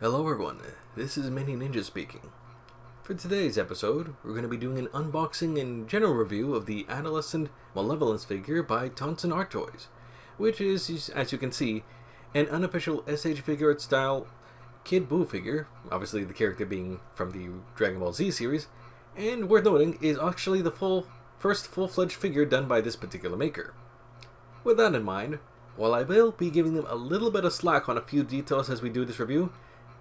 Hello everyone, this is Mini Ninja speaking. For today's episode, we're going to be doing an unboxing and general review of the Adolescent Malevolence figure by Tonsen Arttoys, which is, as you can see, an unofficial SH figure art style Kid Buu figure, obviously the character being from the Dragon Ball Z series, and worth noting is actually the first full-fledged figure done by this particular maker. With that in mind, while I will be giving them a little bit of slack on a few details as we do this review,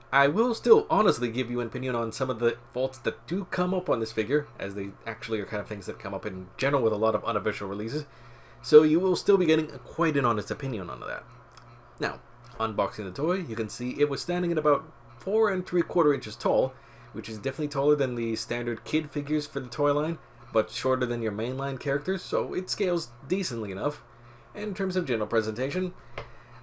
I will still honestly give you an opinion on some of the faults that do come up on this figure, as they actually are kind of things that come up in general with a lot of unofficial releases, so you will still be getting quite an honest opinion on that. Now, unboxing the toy, you can see it was standing at about 4 3/4 inches tall, which is definitely taller than the standard kid figures for the toy line, but shorter than your mainline characters, so it scales decently enough. And in terms of general presentation,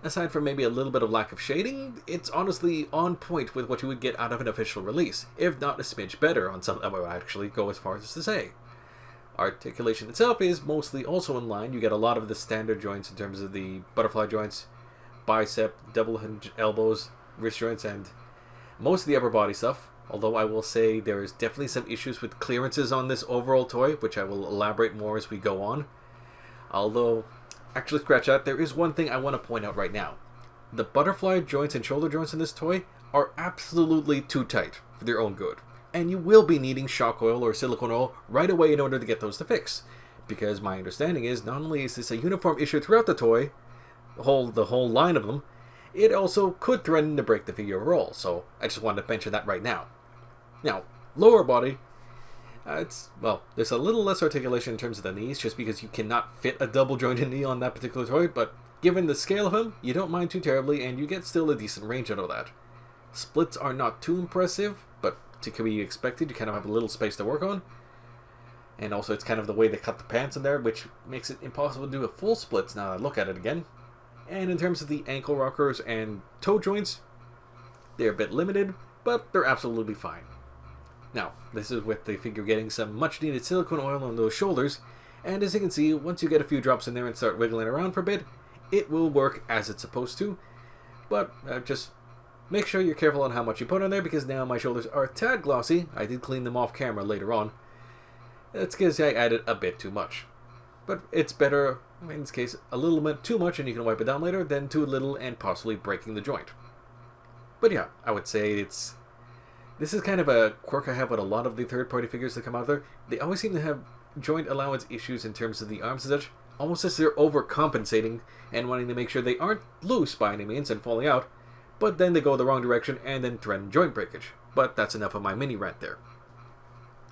aside from maybe a little bit of lack of shading, it's honestly on point with what you would get out of an official release, if not a smidge better on some. I will actually go as far as to say. Articulation itself is mostly also in line. You get a lot of the standard joints in terms of the butterfly joints, bicep, double hinge elbows, wrist joints, and most of the upper body stuff. Although I will say there is definitely some issues with clearances on this overall toy, which I will elaborate more as we go on. Although, actually scratch that, there is one thing I want to point out right now. The butterfly joints and shoulder joints in this toy are absolutely too tight for their own good. And you will be needing shock oil or silicone oil right away in order to get those to fix. Because my understanding is not only is this a uniform issue throughout the toy, the whole line of them, it also could threaten to break the figure overall. So I just wanted to mention that right now. Now, lower body, there's a little less articulation in terms of the knees, just because you cannot fit a double jointed knee on that particular toy, but given the scale of him, you don't mind too terribly, and you get still a decent range out of that. Splits are not too impressive, but to be expected, you kind of have a little space to work on. And also, it's kind of the way they cut the pants in there, which makes it impossible to do a full splits now that I look at it again. And in terms of the ankle rockers and toe joints, they're a bit limited, but they're absolutely fine. Now, this is with the figure getting some much needed silicone oil on those shoulders, and as you can see, once you get a few drops in there and start wiggling around for a bit, it will work as it's supposed to. But just make sure you're careful on how much you put on there, because now my shoulders are a tad glossy. I did clean them off camera later on. That's because I added a bit too much. But it's better, in this case, a little bit too much and you can wipe it down later, than too little and possibly breaking the joint. But yeah, I would say this is kind of a quirk I have with a lot of the third-party figures that come out there. They always seem to have joint allowance issues in terms of the arms and such, almost as they're overcompensating and wanting to make sure they aren't loose by any means and falling out, but then they go the wrong direction and then threaten joint breakage. But that's enough of my mini rant there.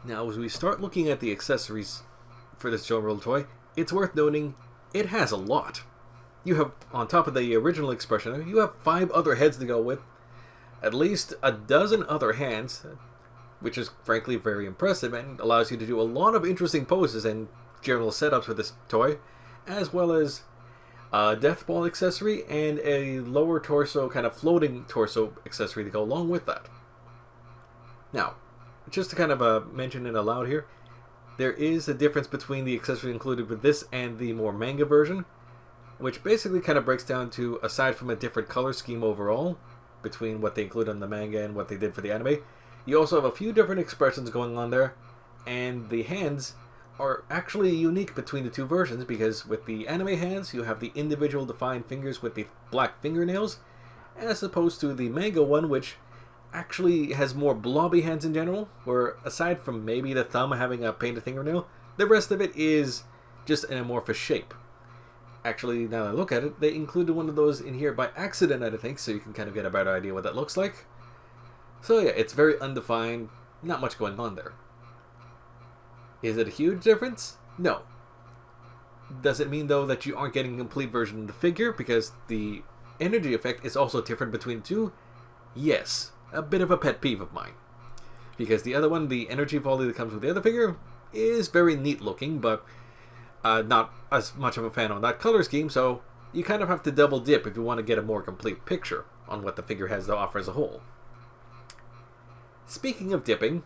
Now, as we start looking at the accessories for this general toy, it's worth noting it has a lot. You have, on top of the original expression, you have 5 other heads to go with, at least a dozen other hands, which is frankly very impressive and allows you to do a lot of interesting poses and general setups with this toy, as well as a death ball accessory and a lower torso, kind of floating torso accessory to go along with that. Now, just to kind of mention it aloud here, there is a difference between the accessory included with this and the more manga version, which basically kind of breaks down to, aside from a different color scheme overall, between what they include on the manga and what they did for the anime, you also have a few different expressions going on there, and the hands are actually unique between the two versions, because with the anime hands, you have the individual defined fingers with the black fingernails, as opposed to the manga one, which actually has more blobby hands in general, where aside from maybe the thumb having a painted fingernail, the rest of it is just an amorphous shape. Actually, now that I look at it, they included one of those in here by accident, I think, so you can kind of get a better idea what that looks like. So yeah, it's very undefined, not much going on there. Is it a huge difference? No. Does it mean, though, that you aren't getting a complete version of the figure, because the energy effect is also different between the two? Yes, a bit of a pet peeve of mine. Because the other one, the energy volley that comes with the other figure, is very neat looking, but not as much of a fan on that color scheme, so you kind of have to double dip if you want to get a more complete picture on what the figure has to offer as a whole. Speaking of dipping,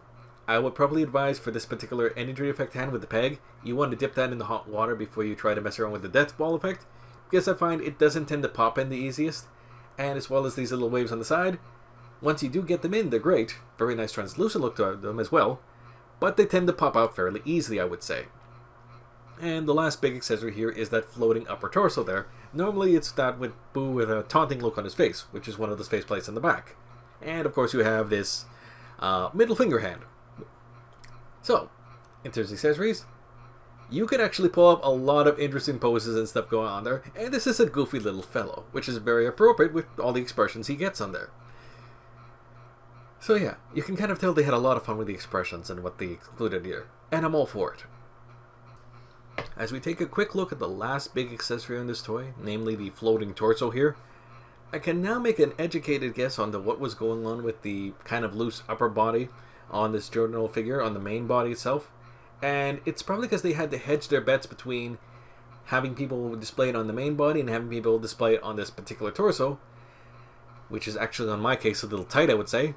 I would probably advise for this particular energy effect hand with the peg, you want to dip that in the hot water before you try to mess around with the death ball effect, because I find it doesn't tend to pop in the easiest, and as well as these little waves on the side, Once you do get them in, they're great. Very nice translucent look to them as well. But they tend to pop out fairly easily, I would say. And the last big accessory here is that floating upper torso there. Normally it's that with Boo with a taunting look on his face, which is one of those faceplates in the back. And of course you have this middle finger hand. So, in terms of accessories, you can actually pull up a lot of interesting poses and stuff going on there. And this is a goofy little fellow, which is very appropriate with all the expressions he gets on there. So yeah, you can kind of tell they had a lot of fun with the expressions and what they included here. And I'm all for it. As we take a quick look at the last big accessory on this toy, namely the floating torso here, I can now make an educated guess on what was going on with the kind of loose upper body on this general figure, on the main body itself. And it's probably because they had to hedge their bets between having people display it on the main body and having people display it on this particular torso, which is actually, in my case, a little tight, I would say.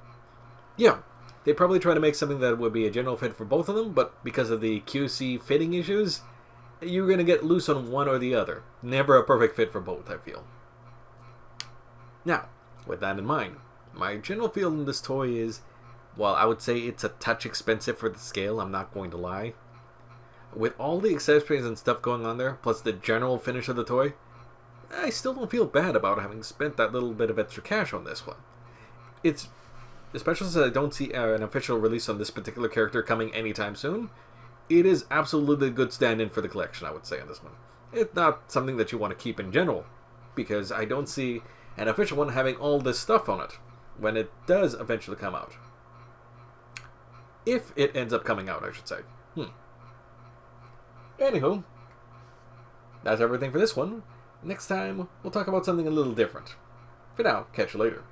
Yeah, they probably try to make something that would be a general fit for both of them, but because of the QC fitting issues, you're going to get loose on one or the other. Never a perfect fit for both, I feel. Now, with that in mind, my general feel in this toy is, while I would say it's a touch expensive for the scale, I'm not going to lie. With all the accessories and stuff going on there, plus the general finish of the toy, I still don't feel bad about having spent that little bit of extra cash on this one. It's, especially since I don't see an official release on this particular character coming anytime soon, it is absolutely a good stand-in for the collection, I would say, on this one. It's not something that you want to keep in general, because I don't see an official one having all this stuff on it when it does eventually come out. If it ends up coming out, I should say. Anywho, that's everything for this one. Next time, we'll talk about something a little different. For now, catch you later.